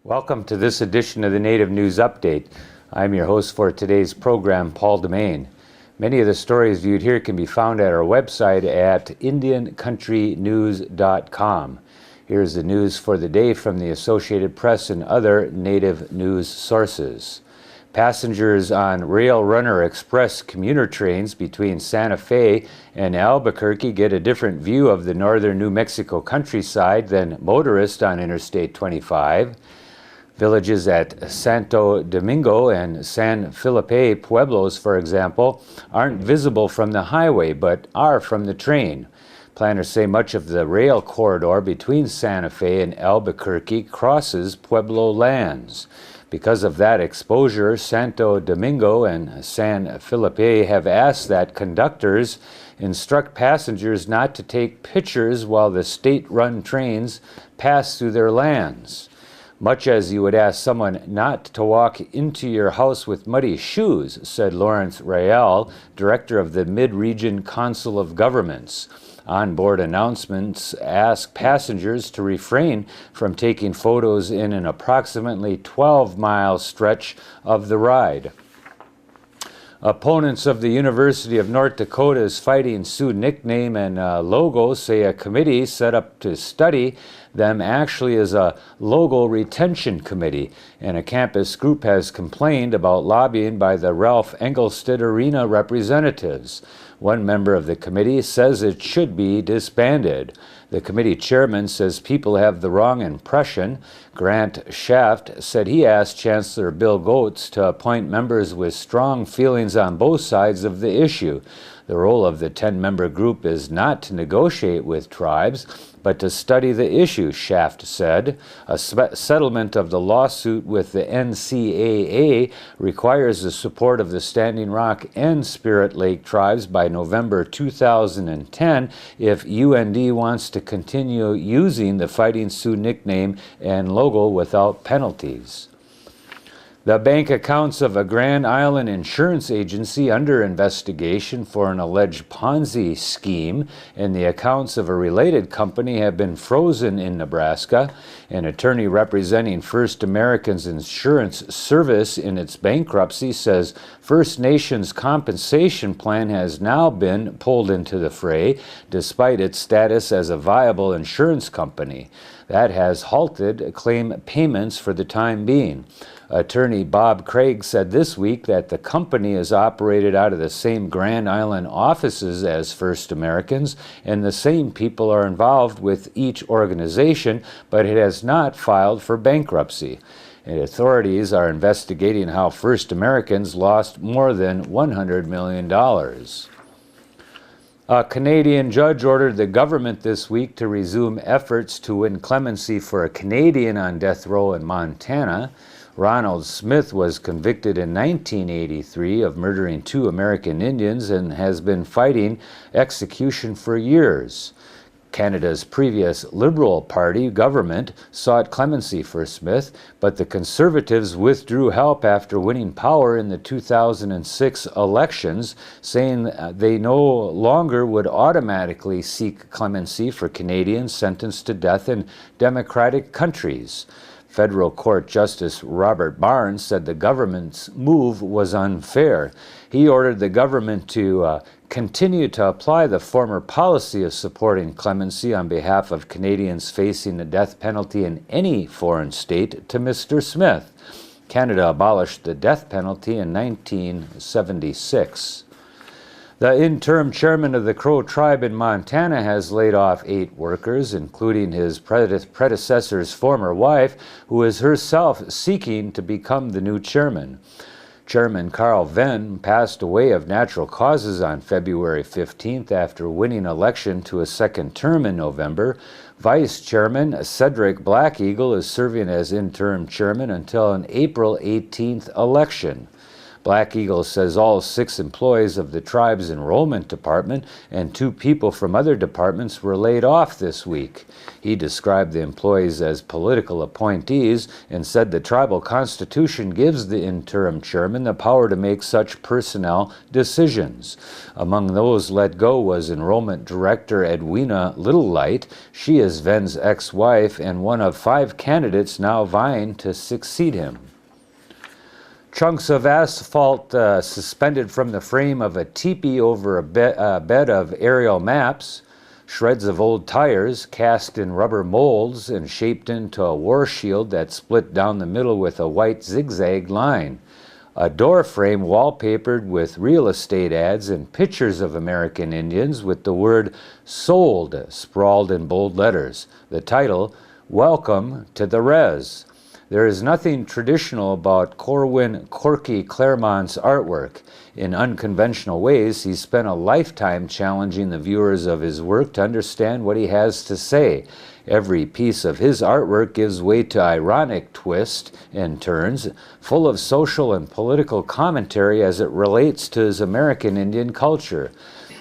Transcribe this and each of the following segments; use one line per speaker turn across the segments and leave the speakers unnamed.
Welcome to this edition of the Native News Update. I'm your host for today's program, Paul DeMain. Many of the stories viewed here can be found at our website at indiancountrynews.com. Here's the news for the day from the Associated Press and other Native news sources. Passengers on Rail Runner Express commuter trains between Santa Fe and Albuquerque get a different view of the northern New Mexico countryside than motorists on Interstate 25. Villages at Santo Domingo and San Felipe Pueblos, for example, aren't visible from the highway but are from the train. Planners say much of the rail corridor between Santa Fe and Albuquerque crosses Pueblo lands. Because of that exposure, Santo Domingo and San Felipe have asked that conductors instruct passengers not to take pictures while the state-run trains pass through their lands. Much as you would ask someone not to walk into your house with muddy shoes, said Lawrence Oreilles, director of the Mid-Region Council of Governments. Onboard announcements ask passengers to refrain from taking photos in an approximately 12-mile stretch of the ride. Opponents of the University of North Dakota's Fighting Sioux nickname and logo say a committee set up to study them actually is a logo retention committee, and a campus group has complained about lobbying by the Ralph Engelstad Arena representatives. One member of the committee says it should be disbanded. The committee chairman says people have the wrong impression. Grant Shaft said he asked Chancellor Bill Gates to appoint members with strong feelings on both sides of the issue. The role of the 10-member group is not to negotiate with tribes, but to study the issue, Shaft said. A settlement of the lawsuit with the NCAA requires the support of the Standing Rock and Spirit Lake tribes by November 2010 if UND wants to continue using the Fighting Sioux nickname and logo without penalties. The bank accounts of a Grand Island insurance agency under investigation for an alleged Ponzi scheme and the accounts of a related company have been frozen in Nebraska. An attorney representing First American's insurance service in its bankruptcy says First Nations compensation plan has now been pulled into the fray despite its status as a viable insurance company. That has halted claim payments for the time being. Attorney Bob Craig said this week that the company is operated out of the same Grand Island offices as First Americans, and the same people are involved with each organization, but it has not filed for bankruptcy. And authorities are investigating how First Americans lost more than $100 million. A Canadian judge ordered the government this week to resume efforts to win clemency for a Canadian on death row in Montana. Ronald Smith was convicted in 1983 of murdering 2 American Indians and has been fighting execution for years. Canada's previous Liberal Party government sought clemency for Smith, but the Conservatives withdrew help after winning power in the 2006 elections, saying they no longer would automatically seek clemency for Canadians sentenced to death in democratic countries. Federal Court Justice Robert Barnes said the government's move was unfair. He ordered the government to continue to apply the former policy of supporting clemency on behalf of Canadians facing the death penalty in any foreign state to Mr. Smith. Canada abolished the death penalty in 1976. The interim chairman of the Crow tribe in Montana has laid off 8 workers, including his predecessor's former wife, who is herself seeking to become the new chairman. Chairman Carl Venn passed away of natural causes on February 15th after winning election to a second term in November. Vice Chairman Cedric Black Eagle is serving as interim chairman until an April 18th election. Black Eagle says all 6 employees of the tribe's enrollment department and 2 people from other departments were laid off this week. He described the employees as political appointees and said the tribal constitution gives the interim chairman the power to make such personnel decisions. Among those let go was enrollment director Edwina Littlelight. She is Ven's ex-wife and one of 5 candidates now vying to succeed him. Chunks of asphalt suspended from the frame of a teepee over a bed of aerial maps, shreds of old tires cast in rubber molds and shaped into a war shield that split down the middle with a white zigzag line, a door frame wallpapered with real estate ads and pictures of American Indians with the word "sold" sprawled in bold letters. The title, "Welcome to the Res." There is nothing traditional about Corwin Courte Claremont's artwork. In unconventional ways, he spent a lifetime challenging the viewers of his work to understand what he has to say. Every piece of his artwork gives way to ironic twists and turns, full of social and political commentary as it relates to his American Indian culture.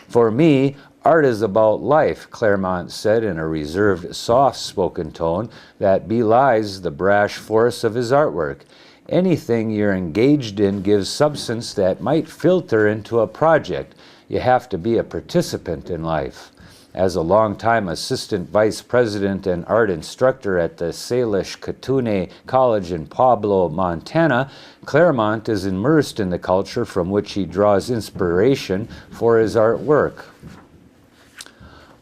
For me, art is about life, Claremont said in a reserved, soft-spoken tone that belies the brash force of his artwork. Anything you're engaged in gives substance that might filter into a project. You have to be a participant in life. As a longtime assistant vice president and art instructor at the Salish Katune College in Pueblo, Montana, Claremont is immersed in the culture from which he draws inspiration for his artwork.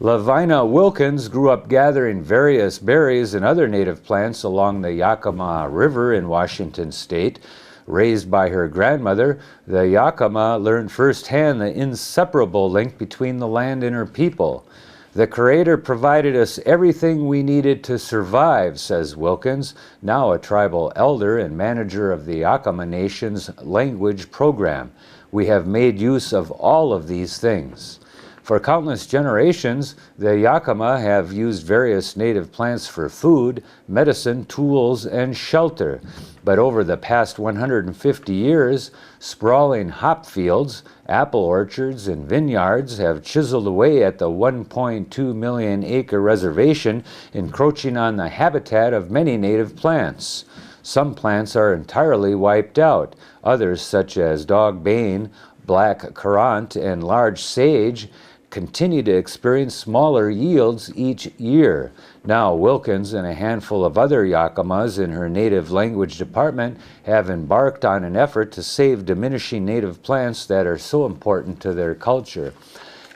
Lavina Wilkins grew up gathering various berries and other native plants along the Yakima River in Washington state. Raised by her grandmother, the Yakima learned firsthand the inseparable link between the land and her people. The Creator provided us everything we needed to survive, says Wilkins, now a tribal elder and manager of the Yakima Nation's language program. We have made use of all of these things. For countless generations, the Yakima have used various native plants for food, medicine, tools, and shelter. But over the past 150 years, sprawling hop fields, apple orchards, and vineyards have chiseled away at the 1.2 million acre reservation, encroaching on the habitat of many native plants. Some plants are entirely wiped out. Others, such as dogbane, black currant, and large sage, continue to experience smaller yields each year. Now, Wilkins and a handful of other Yakimas in her native language department have embarked on an effort to save diminishing native plants that are so important to their culture.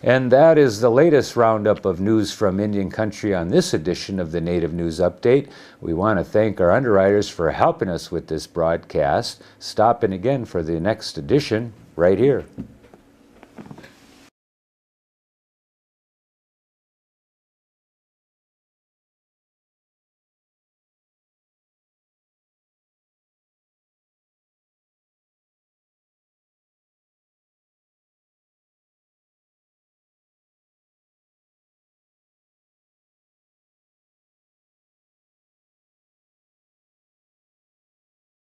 And that is the latest roundup of news from Indian Country on this edition of the Native News Update. We want to thank our underwriters for helping us with this broadcast. Stop in again for the next edition right here.